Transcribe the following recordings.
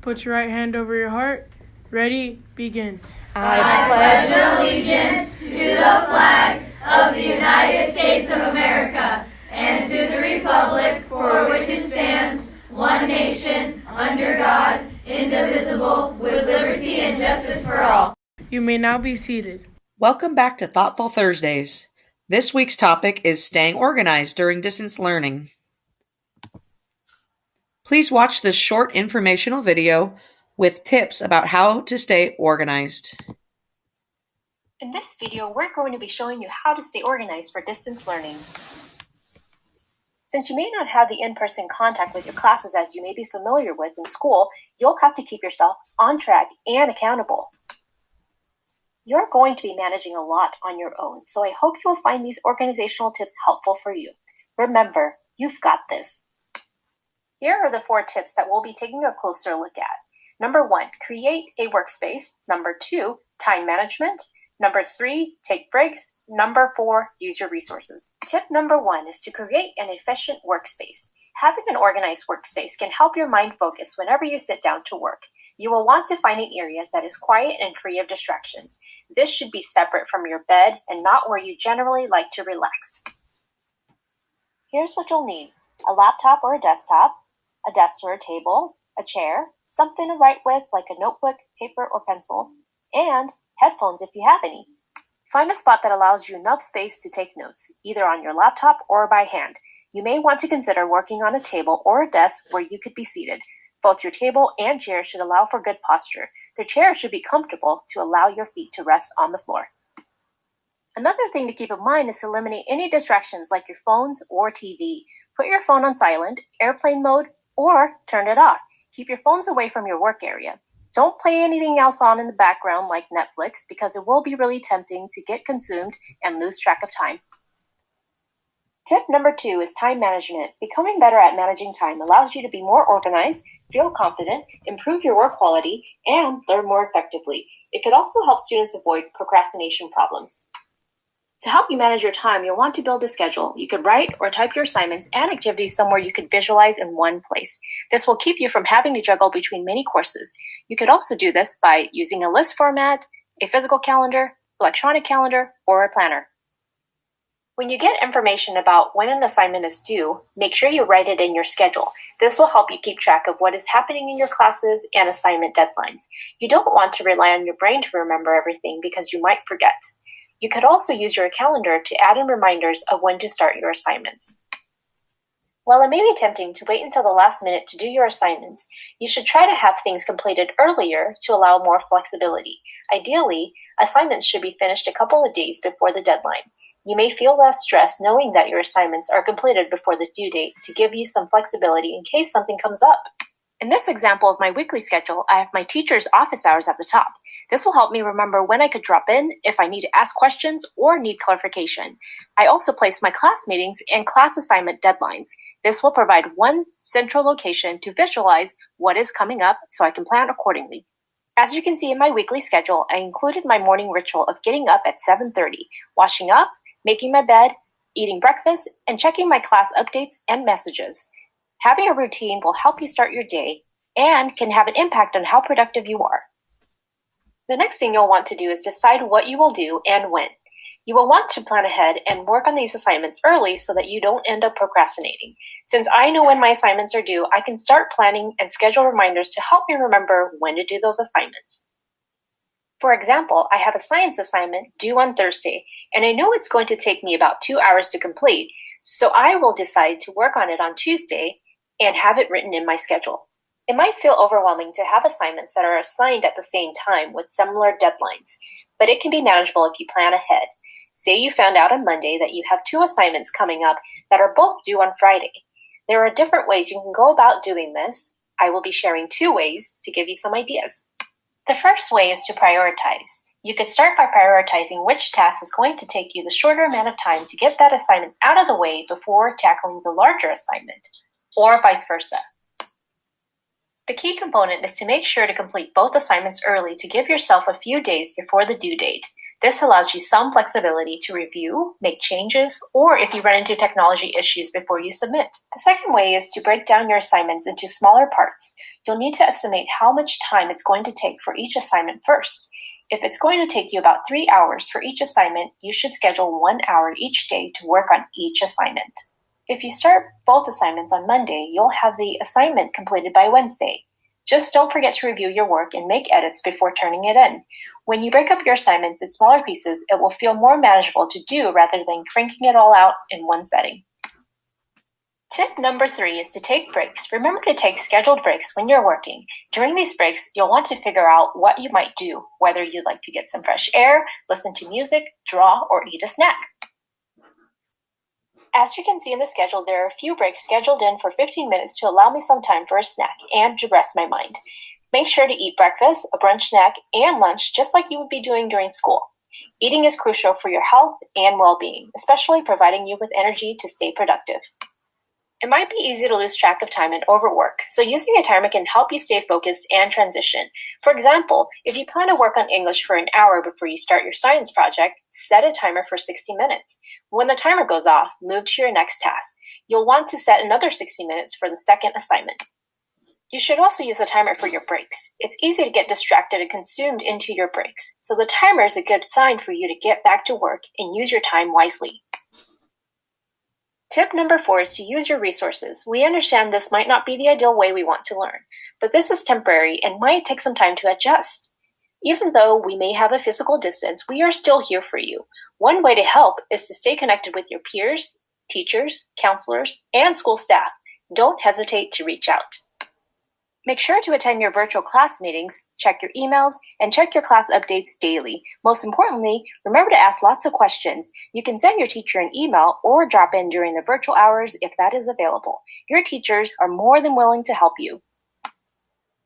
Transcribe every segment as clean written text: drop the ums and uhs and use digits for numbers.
Put your right hand over your heart. Ready, begin. I pledge allegiance to the flag of the United States of America and to the republic for which it stands, one nation, under God, indivisible, with liberty and justice for all. You may now be seated. Welcome back to Thoughtful Thursdays. This week's topic is staying organized during distance learning. Please watch this short informational video with tips about how to stay organized. In this video, we're going to be showing you how to stay organized for distance learning. Since you may not have the in-person contact with your classes as you may be familiar with in school, you'll have to keep yourself on track and accountable. You're going to be managing a lot on your own, so I hope you'll find these organizational tips helpful for you. Remember, you've got this. Here are the 4 tips that we'll be taking a closer look at. Number 1, create a workspace. Number 2, time management. Number 3, take breaks. Number 4, use your resources. Tip number 1 is to create an efficient workspace. Having an organized workspace can help your mind focus whenever you sit down to work. You will want to find an area that is quiet and free of distractions. This should be separate from your bed and not where you generally like to relax. Here's what you'll need: a laptop or a desk or a table, a chair, something to write with like a notebook, paper, or pencil, and headphones if you have any. Find a spot that allows you enough space to take notes, either on your laptop or by hand. You may want to consider working on a table or a desk where you could be seated. Both your table and chair should allow for good posture. The chair should be comfortable to allow your feet to rest on the floor. Another thing to keep in mind is to eliminate any distractions like your phones or TV. Put your phone on silent, airplane mode, or turn it off. Keep your phones away from your work area. Don't play anything else on in the background like Netflix because it will be really tempting to get consumed and lose track of time. Tip number 2 is time management. Becoming better at managing time allows you to be more organized, feel confident, improve your work quality, and learn more effectively. It could also help students avoid procrastination problems. To help you manage your time, you'll want to build a schedule. You could write or type your assignments and activities somewhere you could visualize in one place. This will keep you from having to juggle between many courses. You could also do this by using a list format, a physical calendar, electronic calendar, or a planner. When you get information about when an assignment is due, make sure you write it in your schedule. This will help you keep track of what is happening in your classes and assignment deadlines. You don't want to rely on your brain to remember everything because you might forget. You could also use your calendar to add in reminders of when to start your assignments. While it may be tempting to wait until the last minute to do your assignments, you should try to have things completed earlier to allow more flexibility. Ideally, assignments should be finished a couple of days before the deadline. You may feel less stress knowing that your assignments are completed before the due date to give you some flexibility in case something comes up. In this example of my weekly schedule, I have my teacher's office hours at the top. This will help me remember when I could drop in if I need to ask questions or need clarification. I also place my class meetings and class assignment deadlines. This will provide one central location to visualize what is coming up so I can plan accordingly. As you can see in my weekly schedule, I included my morning ritual of getting up at 7:30, washing up, making my bed, eating breakfast, and checking my class updates and messages. Having a routine will help you start your day and can have an impact on how productive you are. The next thing you'll want to do is decide what you will do and when. You will want to plan ahead and work on these assignments early so that you don't end up procrastinating. Since I know when my assignments are due, I can start planning and schedule reminders to help me remember when to do those assignments. For example, I have a science assignment due on Thursday, and I know it's going to take me about 2 hours to complete, so I will decide to work on it on Tuesday and have it written in my schedule. It might feel overwhelming to have assignments that are assigned at the same time with similar deadlines, but it can be manageable if you plan ahead. Say you found out on Monday that you have 2 assignments coming up that are both due on Friday. There are different ways you can go about doing this. I will be sharing 2 ways to give you some ideas. The first way is to prioritize. You could start by prioritizing which task is going to take you the shorter amount of time to get that assignment out of the way before tackling the larger assignment, or vice versa. The key component is to make sure to complete both assignments early to give yourself a few days before the due date. This allows you some flexibility to review, make changes, or if you run into technology issues before you submit. The second way is to break down your assignments into smaller parts. You'll need to estimate how much time it's going to take for each assignment first. If it's going to take you about 3 hours for each assignment, you should schedule 1 hour each day to work on each assignment. If you start both assignments on Monday, you'll have the assignment completed by Wednesday. Just don't forget to review your work and make edits before turning it in. When you break up your assignments in smaller pieces, it will feel more manageable to do rather than cranking it all out in one setting. Tip number 3 is to take breaks. Remember to take scheduled breaks when you're working. During these breaks, you'll want to figure out what you might do, whether you'd like to get some fresh air, listen to music, draw, or eat a snack. As you can see in the schedule, there are a few breaks scheduled in for 15 minutes to allow me some time for a snack and to rest my mind. Make sure to eat breakfast, a brunch snack, and lunch just like you would be doing during school. Eating is crucial for your health and well-being, especially providing you with energy to stay productive. It might be easy to lose track of time and overwork, so using a timer can help you stay focused and transition. For example, if you plan to work on English for an hour before you start your science project, set a timer for 60 minutes. When the timer goes off, move to your next task. You'll want to set another 60 minutes for the second assignment. You should also use a timer for your breaks. It's easy to get distracted and consumed into your breaks, so the timer is a good sign for you to get back to work and use your time wisely. Tip number 4 is to use your resources. We understand this might not be the ideal way we want to learn, but this is temporary and might take some time to adjust. Even though we may have a physical distance, we are still here for you. One way to help is to stay connected with your peers, teachers, counselors, and school staff. Don't hesitate to reach out. Make sure to attend your virtual class meetings, check your emails, and check your class updates daily. Most importantly, remember to ask lots of questions. You can send your teacher an email or drop in during the virtual hours if that is available. Your teachers are more than willing to help you.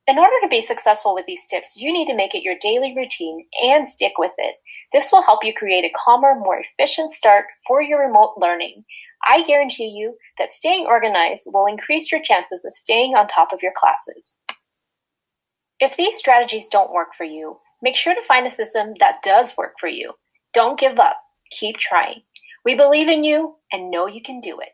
In order to be successful with these tips, you need to make it your daily routine and stick with it. This will help you create a calmer, more efficient start for your remote learning. I guarantee you that staying organized will increase your chances of staying on top of your classes. If these strategies don't work for you, make sure to find a system that does work for you. Don't give up. Keep trying. We believe in you and know you can do it.